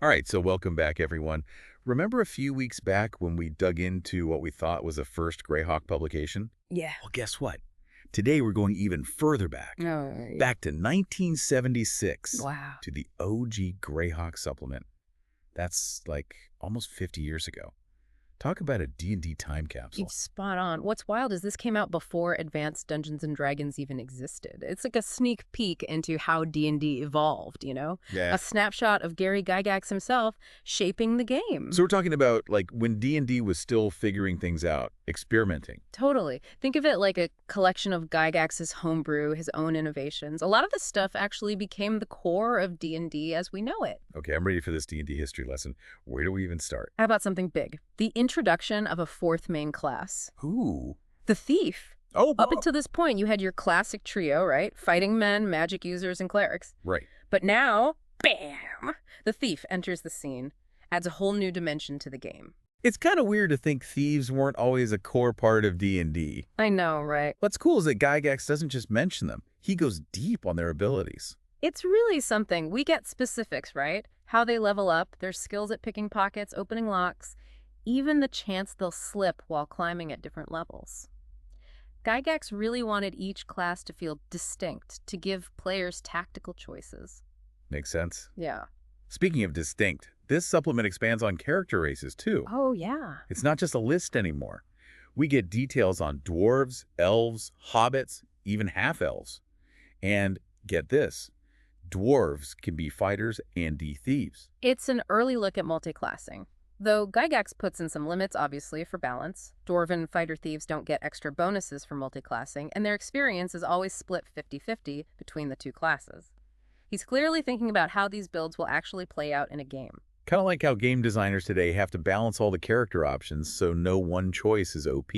All right, so welcome back, everyone. Remember a few weeks back when we dug into what we thought was the first Greyhawk publication? Yeah. Well, guess what? Today we're going even further back, Oh, yeah. back to 1976, Wow. to the OG Greyhawk supplement. That's like almost 50 years ago. Talk about a D&D time capsule. It's spot on. What's wild is this came out before Advanced Dungeons and Dragons even existed. It's like a sneak peek into how D&D evolved, you know? Yeah. A snapshot of Gary Gygax himself shaping the game. So we're talking about like when D&D was still figuring things out, experimenting. Totally. Think of it like a collection of Gygax's homebrew, his own innovations. A lot of this stuff actually became the core of D&D as we know it. Okay, I'm ready for this D&D history lesson. Where do we even start? How about something big? The introduction of a fourth main class. Ooh. The Thief. Oh, Up until this point, you had your classic trio, right? Fighting men, magic users, and clerics. right. But now, bam! The Thief enters the scene, adds a whole new dimension to the game. It's kind of weird to think thieves weren't always a core part of D&D. I know, right? What's cool is that Gygax doesn't just mention them. He goes deep on their abilities. It's really something. We get specifics, right? How they level up, their skills at picking pockets, opening locks, even the chance they'll slip while climbing at different levels. Gygax really wanted each class to feel distinct, to give players tactical choices. Makes sense. Yeah. Speaking of distinct, this supplement expands on character races too. Oh, yeah. It's not just a list anymore. We get details on dwarves, elves, hobbits, even half-elves. And get this, dwarves can be fighters and thieves. It's an early look at multiclassing. Though Gygax puts in some limits, obviously, for balance. Dwarven fighter thieves don't get extra bonuses for multiclassing, and their experience is always split 50-50 between the two classes. He's clearly thinking about how these builds will actually play out in a game. Kind of like how game designers today have to balance all the character options so no one choice is OP.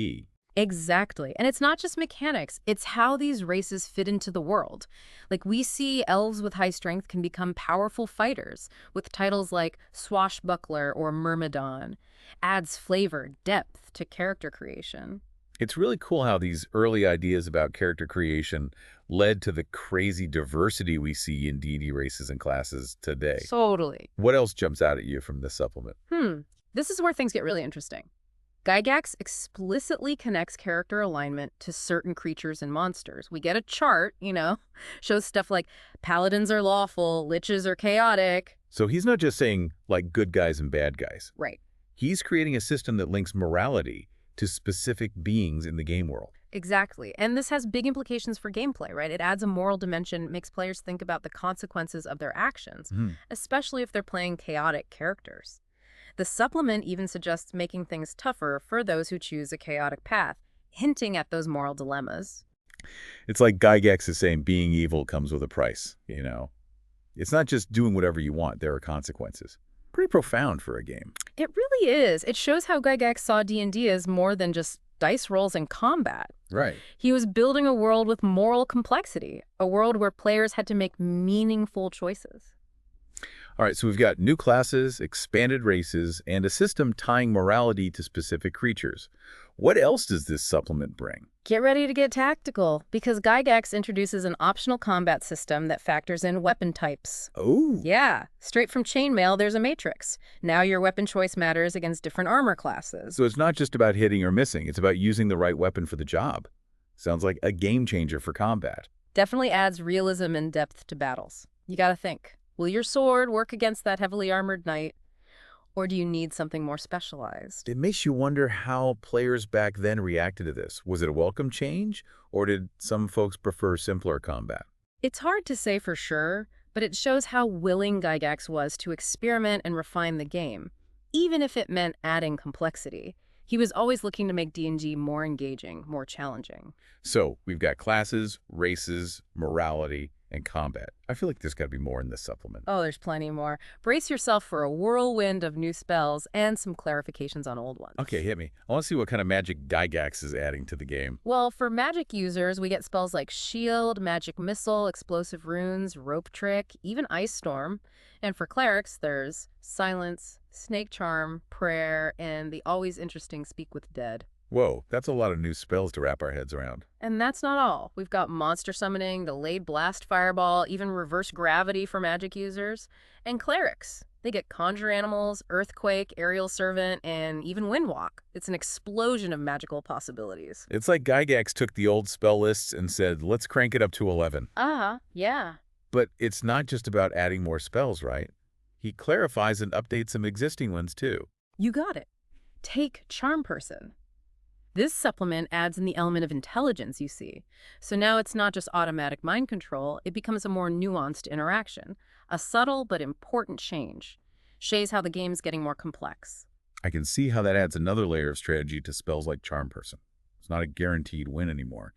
Exactly. And it's not just mechanics, it's how these races fit into the world. Like, we see elves with high strength can become powerful fighters with titles like Swashbuckler or Myrmidon. Adds flavor, depth to character creation. It's really cool how these early ideas about character creation led to the crazy diversity we see in D&D races and classes today. Totally. What else jumps out at you from this supplement? This is where things get really interesting. Gygax explicitly connects character alignment to certain creatures and monsters. We get a chart, shows stuff like paladins are lawful, liches are chaotic. So he's not just saying, like, good guys and bad guys. Right. He's creating a system that links morality to specific beings in the game world. Exactly. And this has big implications for gameplay, right? It adds a moral dimension, makes players think about the consequences of their actions, especially if they're playing chaotic characters. The supplement even suggests making things tougher for those who choose a chaotic path, hinting at those moral dilemmas. It's like Gygax is saying being evil comes with a price, It's not just doing whatever you want. There are consequences. Pretty profound for a game. It really is. It shows how Gygax saw D&D as more than just dice rolls and combat. Right. He was building a world with moral complexity, a world where players had to make meaningful choices. All right, so we've got new classes, expanded races, and a system tying morality to specific creatures. What else does this supplement bring? Get ready to get tactical, because Gygax introduces an optional combat system that factors in weapon types. Oh. Yeah, straight from chainmail, there's a matrix. Now your weapon choice matters against different armor classes. So it's not just about hitting or missing. It's about using the right weapon for the job. Sounds like a game changer for combat. Definitely adds realism and depth to battles. You gotta think, will your sword work against that heavily armored knight? Or do you need something more specialized? It makes you wonder how players back then reacted to this. Was it a welcome change, or did some folks prefer simpler combat? It's hard to say for sure, but it shows how willing Gygax was to experiment and refine the game, even if it meant adding complexity. He was always looking to make D&D more engaging, more challenging. So we've got classes, races, morality, and combat. I feel like there's got to be more in this supplement. Oh, there's plenty more. Brace yourself for a whirlwind of new spells and some clarifications on old ones. Okay, hit me. I want to see what kind of magic Gygax is adding to the game. Well, for magic users, we get spells like Shield, Magic Missile, Explosive Runes, Rope Trick, even Ice Storm. And for clerics, there's Silence, Snake Charm, Prayer, and the always interesting Speak with Dead. Whoa, that's a lot of new spells to wrap our heads around. And that's not all. We've got Monster Summoning, Delayed Blast Fireball, even Reverse Gravity for magic users. And clerics. They get Conjure Animals, Earthquake, Aerial Servant, and even Windwalk. It's an explosion of magical possibilities. It's like Gygax took the old spell lists and said, let's crank it up to 11. Yeah. But it's not just about adding more spells, right? He clarifies and updates some existing ones, too. You got it. Take Charm Person. This supplement adds in the element of intelligence, you see. So now it's not just automatic mind control, it becomes a more nuanced interaction. A subtle but important change. Shows how the game's getting more complex. I can see how that adds another layer of strategy to spells like Charm Person. It's not a guaranteed win anymore.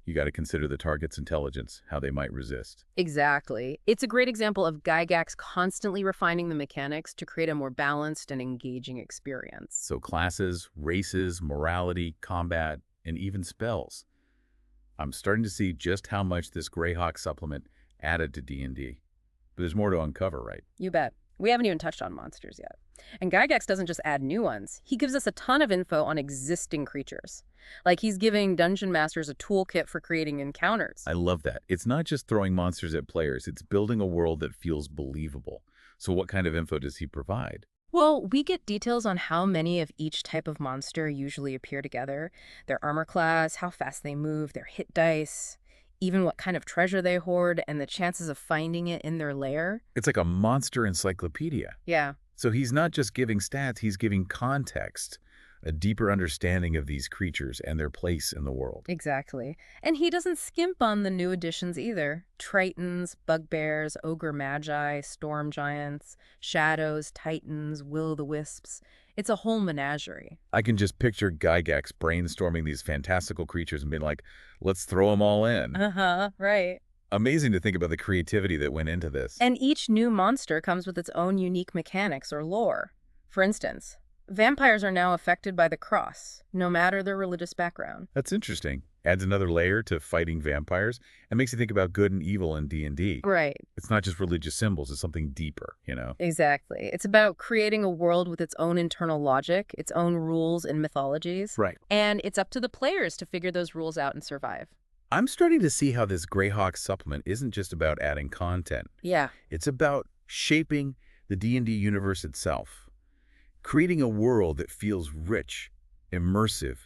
You got to consider the target's intelligence, how they might resist. Exactly. It's a great example of Gygax constantly refining the mechanics to create a more balanced and engaging experience. So classes, races, morality, combat, and even spells. I'm starting to see just how much this Greyhawk supplement added to D&D. But there's more to uncover, right? You bet. We haven't even touched on monsters yet. And Gygax doesn't just add new ones. He gives us a ton of info on existing creatures. Like he's giving dungeon masters a toolkit for creating encounters. I love that. It's not just throwing monsters at players. It's building a world that feels believable. So what kind of info does he provide? Well, we get details on how many of each type of monster usually appear together, their armor class, how fast they move, their hit dice, even what kind of treasure they hoard, and the chances of finding it in their lair. It's like a monster encyclopedia. Yeah. So he's not just giving stats, he's giving context, a deeper understanding of these creatures and their place in the world. Exactly. And he doesn't skimp on the new additions either. Tritons, bugbears, ogre magi, storm giants, shadows, titans, will-o'-the-wisps. It's a whole menagerie. I can just picture Gygax brainstorming these fantastical creatures and being like, let's throw them all in. Right. Amazing to think about the creativity that went into this. And each new monster comes with its own unique mechanics or lore. For instance, vampires are now affected by the cross, no matter their religious background. That's interesting. Adds another layer to fighting vampires and makes you think about good and evil in D&D. Right. It's not just religious symbols, it's something deeper, you know? Exactly. It's about creating a world with its own internal logic, its own rules and mythologies. Right. And it's up to the players to figure those rules out and survive. I'm starting to see how this Greyhawk supplement isn't just about adding content. Yeah. It's about shaping the D&D universe itself, creating a world that feels rich, immersive,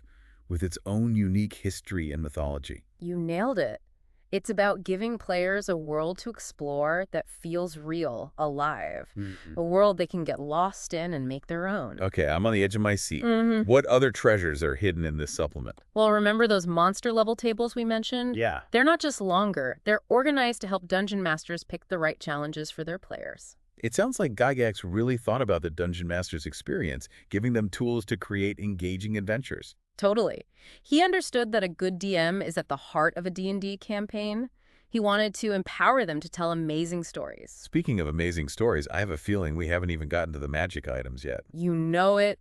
with its own unique history and mythology. You nailed it. It's about giving players a world to explore that feels real, alive. A world they can get lost in and make their own. Okay, I'm on the edge of my seat. What other treasures are hidden in this supplement? Well, remember those monster level tables we mentioned? Yeah. They're not just longer. They're organized to help dungeon masters pick the right challenges for their players. It sounds like Gygax really thought about the Dungeon Master's experience, giving them tools to create engaging adventures. Totally. He understood that a good DM is at the heart of a D&D campaign. He wanted to empower them to tell amazing stories. Speaking of amazing stories, I have a feeling we haven't even gotten to the magic items yet. You know it.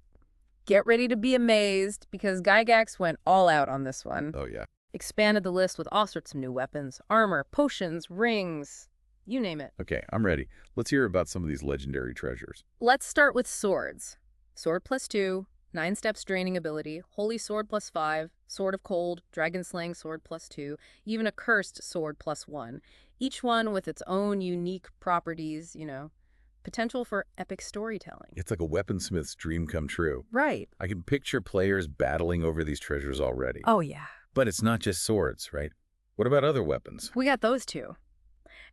Get ready to be amazed, because Gygax went all out on this one. Oh, yeah. Expanded the list with all sorts of new weapons, armor, potions, rings, you name it. Okay, I'm ready. Let's hear about some of these legendary treasures. Let's start with swords. Sword +2, 9 steps draining ability, holy sword +5, sword of cold, dragon slaying sword +2, even a cursed sword +1. Each one with its own unique properties, you know. Potential for epic storytelling. It's like a weaponsmith's dream come true. Right. I can picture players battling over these treasures already. Oh, yeah. But it's not just swords, right? What about other weapons? We got those too.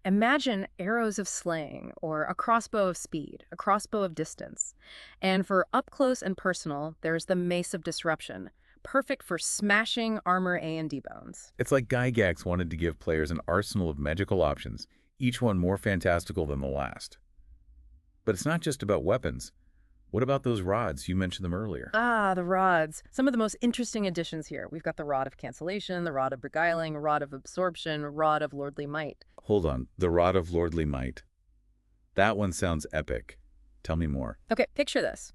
Imagine arrows of slaying, or a crossbow of speed, a crossbow of distance. And for up close and personal, there's the mace of disruption, perfect for smashing armor A&D bones. It's like Gygax wanted to give players an arsenal of magical options, each one more fantastical than the last. But it's not just about weapons. What about those rods? You mentioned them earlier. Ah, the rods. Some of the most interesting additions here. We've got the Rod of Cancellation, the Rod of Beguiling, Rod of Absorption, Rod of Lordly Might. Hold on. The Rod of Lordly Might. That one sounds epic. Tell me more. Okay, picture this.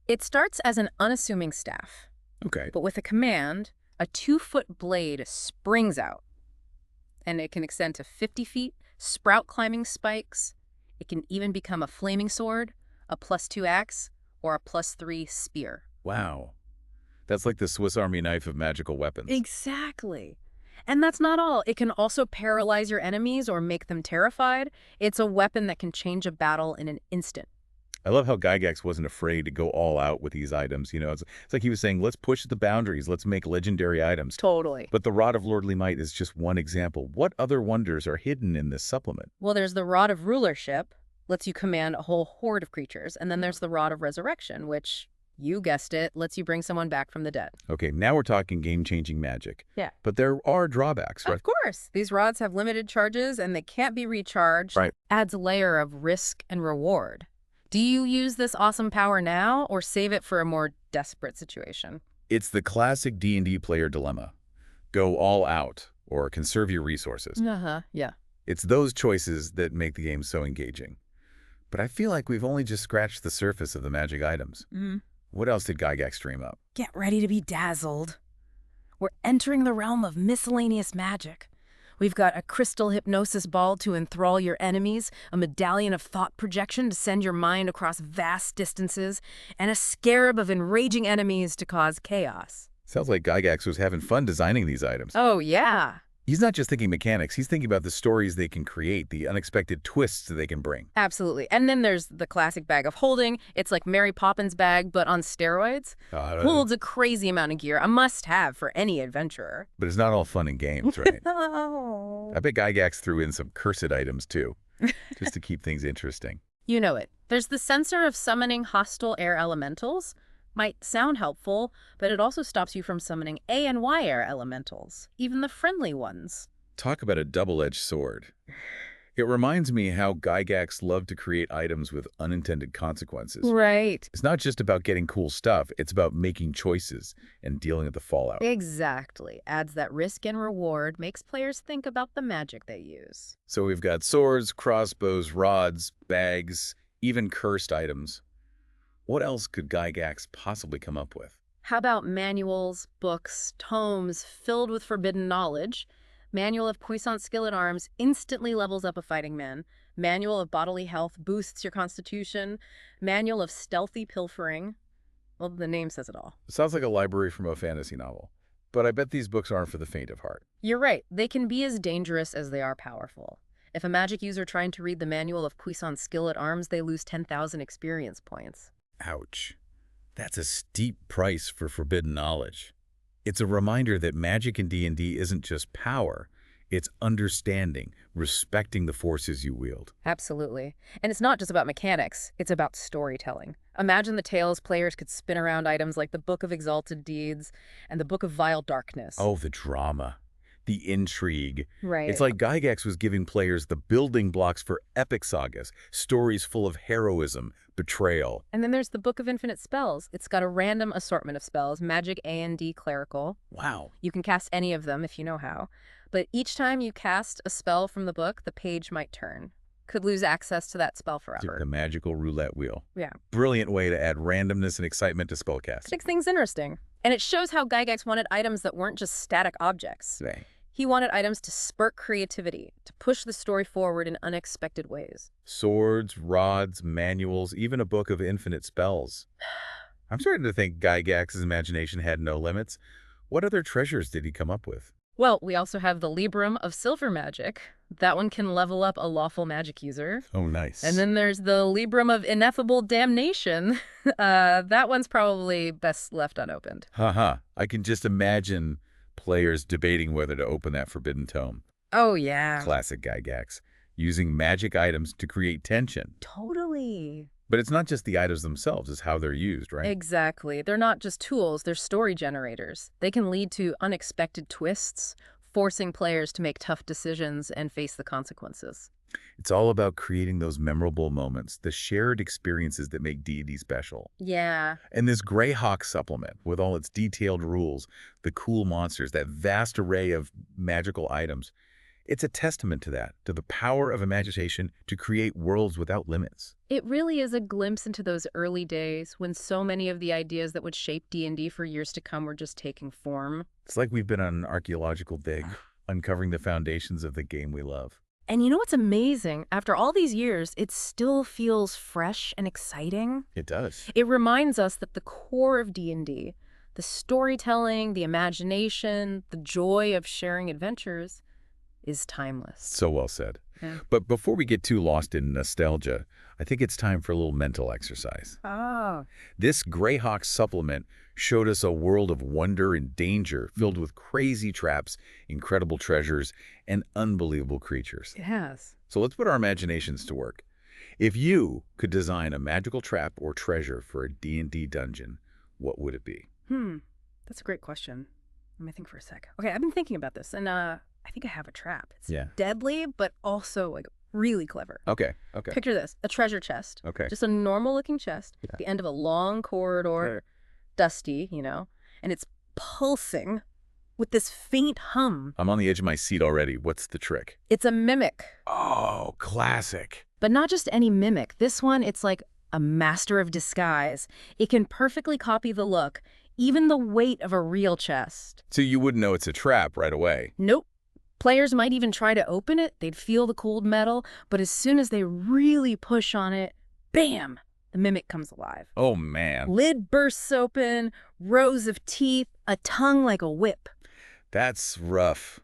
It starts as an unassuming staff, Okay. but with a command, a 2-foot blade springs out. And it can extend to 50 feet, sprout climbing spikes. It can even become a flaming sword, a +2 axe, or a +3 spear. Wow. That's like the Swiss Army knife of magical weapons. Exactly. And that's not all. It can also paralyze your enemies or make them terrified. It's a weapon that can change a battle in an instant. I love how Gygax wasn't afraid to go all out with these items. It's like he was saying, let's push the boundaries. Let's make legendary items. Totally. But the Rod of Lordly Might is just one example. What other wonders are hidden in this supplement? Well, there's the Rod of Rulership, lets you command a whole horde of creatures. And then there's the Rod of Resurrection, which, you guessed it, lets you bring someone back from the dead. Okay, now we're talking game-changing magic. Yeah. But there are drawbacks, right? Of course. These rods have limited charges and they can't be recharged. Right. Adds a layer of risk and reward. Do you use this awesome power now or save it for a more desperate situation? It's the classic D&D player dilemma. Go all out or conserve your resources. Yeah. It's those choices that make the game so engaging. But I feel like we've only just scratched the surface of the magic items. What else did Gygax dream up? Get ready to be dazzled. We're entering the realm of miscellaneous magic. We've got a crystal hypnosis ball to enthrall your enemies, a medallion of thought projection to send your mind across vast distances, and a scarab of enraging enemies to cause chaos. Sounds like Gygax was having fun designing these items. Oh, yeah. He's not just thinking mechanics, he's thinking about the stories they can create, the unexpected twists they can bring. Absolutely. And then there's the classic bag of holding. It's like Mary Poppins' bag, but on steroids. Holds a crazy amount of gear, a must-have for any adventurer. But it's not all fun and games, right? Oh. I bet Gygax threw in some cursed items, too, just to keep things interesting. You know it. There's the sensor of summoning hostile air elementals. Might sound helpful, but it also stops you from summoning A and Y air elementals, even the friendly ones. Talk about a double-edged sword. It reminds me how Gygax loved to create items with unintended consequences. Right. It's not just about getting cool stuff, it's about making choices and dealing with the fallout. Exactly. Adds that risk and reward, makes players think about the magic they use. So we've got swords, crossbows, rods, bags, even cursed items. What else could Gygax possibly come up with? How about manuals, books, tomes filled with forbidden knowledge? Manual of Puissant Skill at Arms instantly levels up a fighting man. Manual of Bodily Health boosts your constitution. Manual of Stealthy Pilfering. Well, the name says it all. It sounds like a library from a fantasy novel. But I bet these books aren't for the faint of heart. You're right. They can be as dangerous as they are powerful. If a magic user trying to read the Manual of Puissant Skill at Arms, they lose 10,000 experience points. Ouch. That's a steep price for forbidden knowledge. It's a reminder that magic in D&D isn't just power, it's understanding, respecting the forces you wield. Absolutely. And it's not just about mechanics, it's about storytelling. Imagine the tales players could spin around items like the Book of Exalted Deeds and the Book of Vile Darkness. Oh, the drama. The intrigue. Right. It's like Gygax was giving players the building blocks for epic sagas, stories full of heroism, betrayal. And then there's the Book of Infinite Spells. It's got a random assortment of spells, magic, A&D, clerical. Wow. You can cast any of them if you know how. But each time you cast a spell from the book, the page might turn. Could lose access to that spell forever. The magical roulette wheel. Yeah. Brilliant way to add randomness and excitement to spellcasting. Makes things interesting. And it shows how Gygax wanted items that weren't just static objects. Right. He wanted items to spurt creativity, to push the story forward in unexpected ways. Swords, rods, manuals, even a book of infinite spells. I'm starting to think Gygax's imagination had no limits. What other treasures did he come up with? Well, we also have the Librum of Silver Magic. That one can level up a lawful magic user. Oh, nice. And then there's the Librum of Ineffable Damnation. That one's probably best left unopened. Haha. I can just imagine players debating whether to open that forbidden tome. Oh, yeah. Classic Gygax. Using magic items to create tension. Totally. But it's not just the items themselves, it's how they're used, right? Exactly. They're not just tools, they're story generators. They can lead to unexpected twists, forcing players to make tough decisions and face the consequences. It's all about creating those memorable moments, the shared experiences that make D&D special. Yeah. And this Greyhawk supplement, with all its detailed rules, the cool monsters, that vast array of magical items, it's a testament to that, to the power of imagination to create worlds without limits. It really is a glimpse into those early days when so many of the ideas that would shape D&D for years to come were just taking form. It's like we've been on an archaeological dig, uncovering the foundations of the game we love. And you know what's amazing? After all these years, it still feels fresh and exciting. It does. It reminds us that the core of D&D, The storytelling, the imagination, the joy of sharing adventures is timeless. So well said. Yeah. But before we get too lost in nostalgia, I think it's time for a little mental exercise. Oh. This Greyhawk supplement showed us a world of wonder and danger filled with crazy traps, incredible treasures, and unbelievable creatures. It has. So let's put our imaginations to work. If you could design a magical trap or treasure for a D&D dungeon, what would it be? That's a great question. Let me think for a sec. Okay, I've been thinking about this, and I think I have a trap. It's deadly, but also like really clever. Okay. Picture this, a treasure chest. Okay. Just a normal looking chest at the end of a long corridor, dusty, and it's pulsing with this faint hum. I'm on the edge of my seat already. What's the trick? It's a mimic. Oh, classic. But not just any mimic. This one, it's like a master of disguise. It can perfectly copy the look, even the weight of a real chest. So you wouldn't know it's a trap right away. Nope. Players might even try to open it. They'd feel the cold metal, but as soon as they really push on it, bam, the mimic comes alive. Oh, man. Lid bursts open, rows of teeth, a tongue like a whip. That's rough.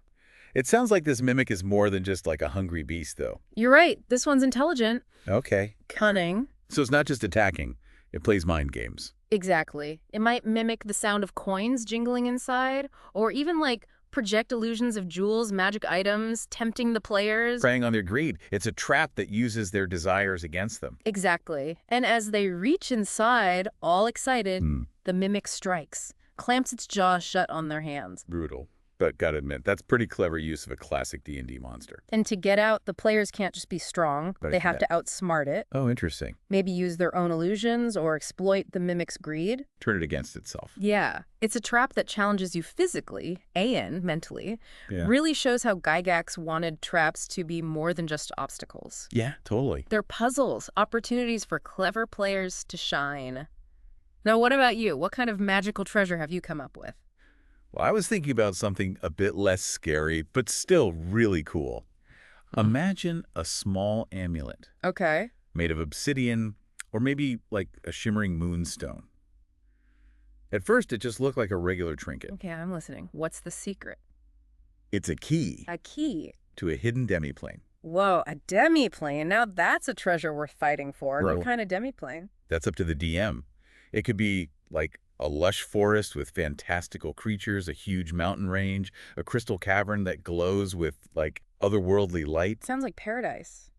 It sounds like this mimic is more than just like a hungry beast, though. You're right. This one's intelligent. Okay. Cunning. So it's not just attacking. It plays mind games. Exactly. It might mimic the sound of coins jingling inside, or even like project illusions of jewels, magic items, tempting the players. Preying on their greed. It's a trap that uses their desires against them. Exactly. And as they reach inside, all excited, the mimic strikes, clamps its jaws shut on their hands. Brutal. But gotta admit, that's pretty clever use of a classic D&D monster. And to get out, the players can't just be strong. They have to outsmart it. Oh, interesting. Maybe use their own illusions or exploit the mimic's greed. Turn it against itself. Yeah. It's a trap that challenges you physically and mentally. Yeah. Really shows how Gygax wanted traps to be more than just obstacles. Yeah, totally. They're puzzles, opportunities for clever players to shine. Now, what about you? What kind of magical treasure have you come up with? Well, I was thinking about something a bit less scary, but still really cool. Imagine a small amulet. Okay. Made of obsidian, or maybe like a shimmering moonstone. At first, it just looked like a regular trinket. Okay, I'm listening. What's the secret? It's a key. A key. To a hidden demiplane. Whoa, a demiplane. Now that's a treasure worth fighting for. Right. What kind of demiplane? That's up to the DM. It could be like a lush forest with fantastical creatures, a huge mountain range, a crystal cavern that glows with, like, otherworldly light. Sounds like paradise.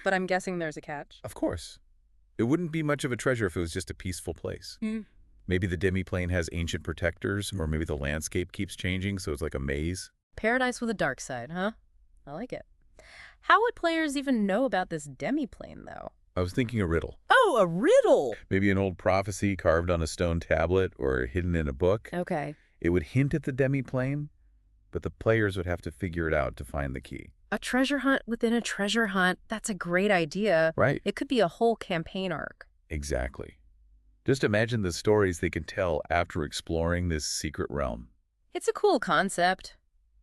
But I'm guessing there's a catch. Of course. It wouldn't be much of a treasure if it was just a peaceful place. Maybe the demiplane has ancient protectors, or maybe the landscape keeps changing, so it's like a maze. Paradise with a dark side, huh? I like it. How would players even know about this demiplane, though? I was thinking a riddle. Oh, a riddle! Maybe an old prophecy carved on a stone tablet or hidden in a book. Okay. It would hint at the demiplane, but the players would have to figure it out to find the key. A treasure hunt within a treasure hunt. That's a great idea. Right. It could be a whole campaign arc. Exactly. Just imagine the stories they can tell after exploring this secret realm. It's a cool concept.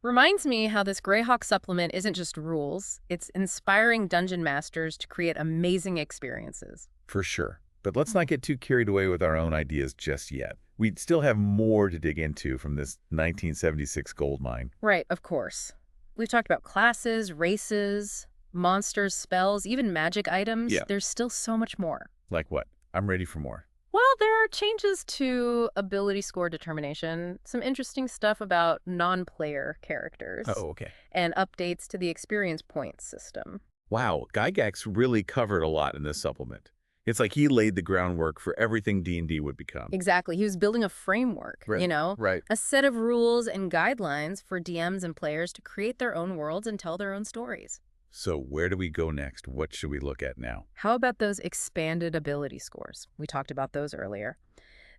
Reminds me how this Greyhawk supplement isn't just rules. It's inspiring dungeon masters to create amazing experiences. For sure. But let's not get too carried away with our own ideas just yet. We still have more to dig into from this 1976 goldmine. Right, of course. We've talked about classes, races, monsters, spells, even magic items. Yeah. There's still so much more. Like what? I'm ready for more. Well, there are changes to ability score determination, some interesting stuff about non-player characters, Oh, okay. and updates to the experience points system. Wow, Gygax really covered a lot in this supplement. It's like he laid the groundwork for everything D&D would become. Exactly. He was building a framework, Right, right. a set of rules and guidelines for DMs and players to create their own worlds and tell their own stories. So where do we go next? What should we look at now? How about those expanded ability scores? We talked about those earlier.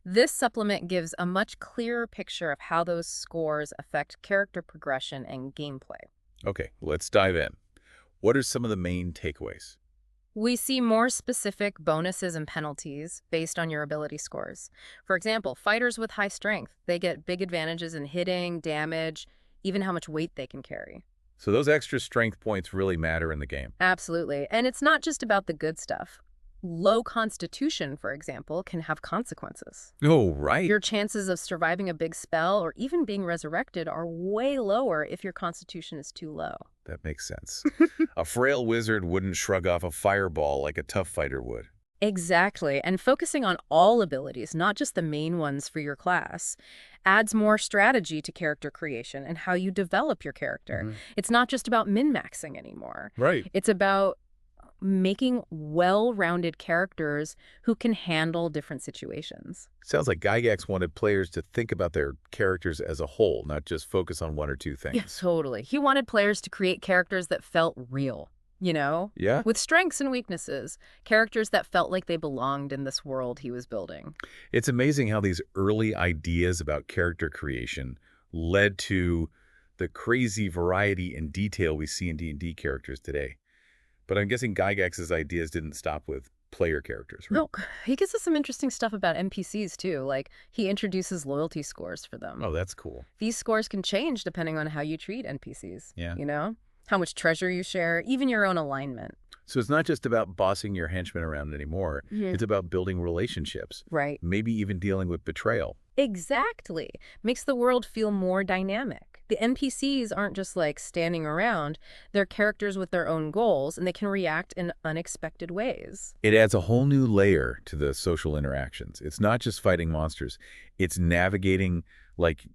This supplement gives a much clearer picture of how those scores affect character progression and gameplay. Okay, let's dive in. What are some of the main takeaways? We see more specific bonuses and penalties based on your ability scores. For example, fighters with high strength, they get big advantages in hitting, damage, even how much weight they can carry. So those extra strength points really matter in the game. Absolutely. And it's not just about the good stuff. Low constitution, for example, can have consequences. Oh, right. Your chances of surviving a big spell or even being resurrected are way lower if your constitution is too low. That makes sense. A frail wizard wouldn't shrug off a fireball like a tough fighter would. Exactly, and focusing on all abilities, not just the main ones for your class, adds more strategy to character creation and how you develop your character. It's not just about min-maxing anymore. Right. It's about making well-rounded characters who can handle different situations. Sounds like Gygax wanted players to think about their characters as a whole, not just focus on one or two things. Yeah, totally. He wanted players to create characters that felt real, Yeah? with strengths and weaknesses, characters that felt like they belonged in this world he was building. It's amazing how these early ideas about character creation led to the crazy variety and detail we see in D&D characters today. But I'm guessing Gygax's ideas didn't stop with player characters, right? No, he gives us some interesting stuff about NPCs too, like he introduces loyalty scores for them. Oh, that's cool. These scores can change depending on how you treat NPCs, Yeah. How much treasure you share, even your own alignment. So it's not just about bossing your henchmen around anymore. It's about building relationships. Right. Maybe even dealing with betrayal. Exactly. Makes the world feel more dynamic. The NPCs aren't just like standing around. They're characters with their own goals, and they can react in unexpected ways. It adds a whole new layer to the social interactions. It's not just fighting monsters. It's navigating, like,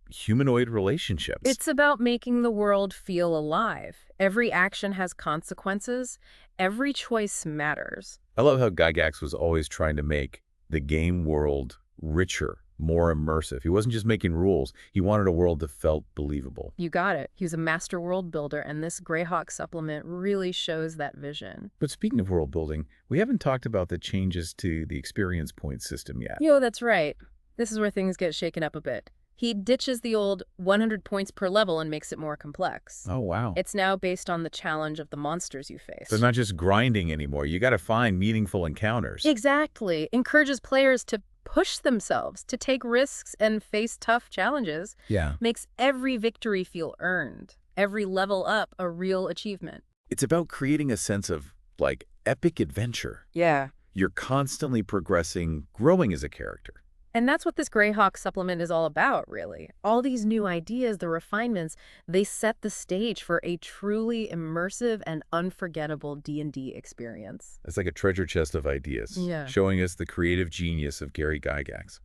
humanoid relationships. It's about making the world feel alive. Every action has consequences. Every choice matters. I love how Gygax was always trying to make the game world richer, more immersive. He wasn't just making rules. He wanted a world that felt believable. You got it. He was a master world builder, and this Greyhawk supplement really shows that vision. But speaking of world building, we haven't talked about the changes to the experience point system yet. That's right. This is where things get shaken up a bit. He ditches the old 100 points per level and makes it more complex. Oh, wow. It's now based on the challenge of the monsters you face. So not just grinding anymore. You got to find meaningful encounters. Exactly. Encourages players to push themselves, to take risks and face tough challenges. Yeah. Makes every victory feel earned. Every level up a real achievement. It's about creating a sense of, like, epic adventure. Yeah. You're constantly progressing, growing as a character. And that's what this Greyhawk supplement is all about, really. All these new ideas, the refinements, they set the stage for a truly immersive and unforgettable D&D experience. It's like a treasure chest of ideas, showing us the creative genius of Gary Gygax.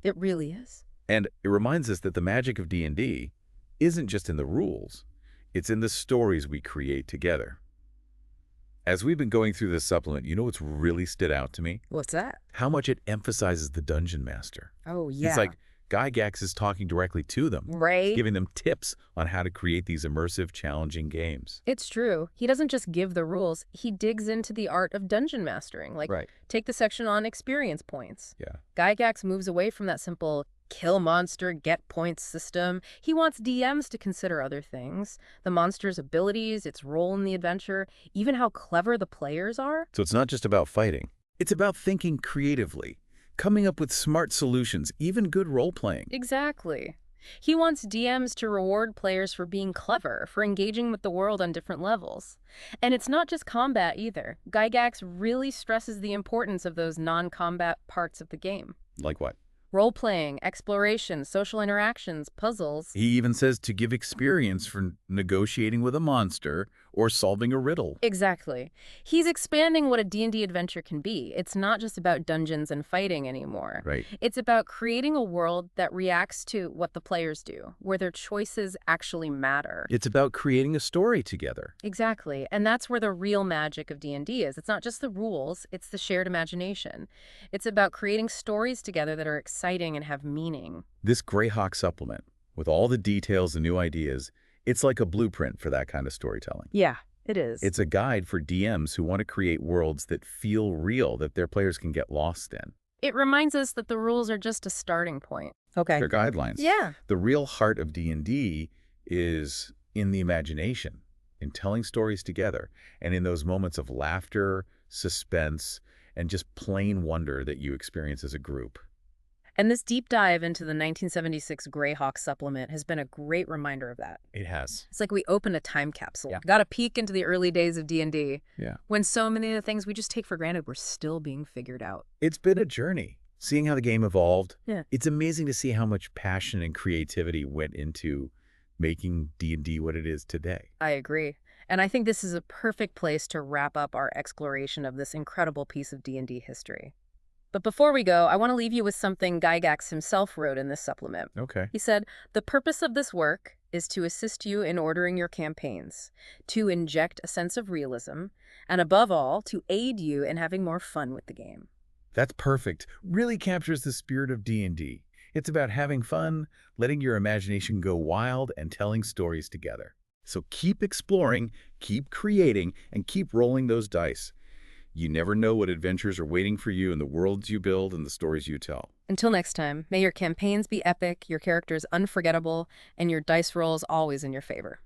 It really is. And it reminds us that the magic of D&D isn't just in the rules. It's in the stories we create together. As we've been going through this supplement, you know what's really stood out to me? What's that? How much it emphasizes the dungeon master. Oh, yeah. It's like Gygax is talking directly to them. Right. Giving them tips on how to create these immersive, challenging games. It's true. He doesn't just give the rules. He digs into the art of dungeon mastering. Like, take the section on experience points. Yeah. Gygax moves away from that simple kill monster, get points system. He wants DMs to consider other things. The monster's abilities, its role in the adventure, even how clever the players are. So it's not just about fighting. It's about thinking creatively, coming up with smart solutions, even good role-playing. Exactly. He wants DMs to reward players for being clever, for engaging with the world on different levels. And it's not just combat either. Gygax really stresses the importance of those non-combat parts of the game. Like what? Role-playing, exploration, social interactions, puzzles. He even says to give experience for negotiating with a monster or solving a riddle. Exactly. He's expanding what a D&D adventure can be. It's not just about dungeons and fighting anymore. Right. It's about creating a world that reacts to what the players do, where their choices actually matter. It's about creating a story together. Exactly. And that's where the real magic of D&D is. It's not just the rules, it's the shared imagination. It's about creating stories together that are exciting and have meaning. This Greyhawk supplement, with all the details and new ideas, it's like a blueprint for that kind of storytelling. Yeah, it is. It's a guide for DMs who want to create worlds that feel real, that their players can get lost in. It reminds us that the rules are just a starting point. Okay. They're guidelines. Yeah. The real heart of D&D is in the imagination, in telling stories together, and in those moments of laughter, suspense, and just plain wonder that you experience as a group. And this deep dive into the 1976 Greyhawk supplement has been a great reminder of that. It has. It's like we open a time capsule. Yeah. Got a peek into the early days of D&D. Yeah. When so many of the things we just take for granted were still being figured out. It's been a journey. Seeing how the game evolved, Yeah. it's amazing to see how much passion and creativity went into making D&D what it is today. I agree. And I think this is a perfect place to wrap up our exploration of this incredible piece of D&D history. But before we go, I want to leave you with something Gygax himself wrote in this supplement. Okay. He said, "The purpose of this work is to assist you in ordering your campaigns, to inject a sense of realism, and above all, to aid you in having more fun with the game." That's perfect. Really captures the spirit of D&D. It's about having fun, letting your imagination go wild, and telling stories together. So keep exploring, keep creating, and keep rolling those dice. You never know what adventures are waiting for you in the worlds you build and the stories you tell. Until next time, may your campaigns be epic, your characters unforgettable, and your dice rolls always in your favor.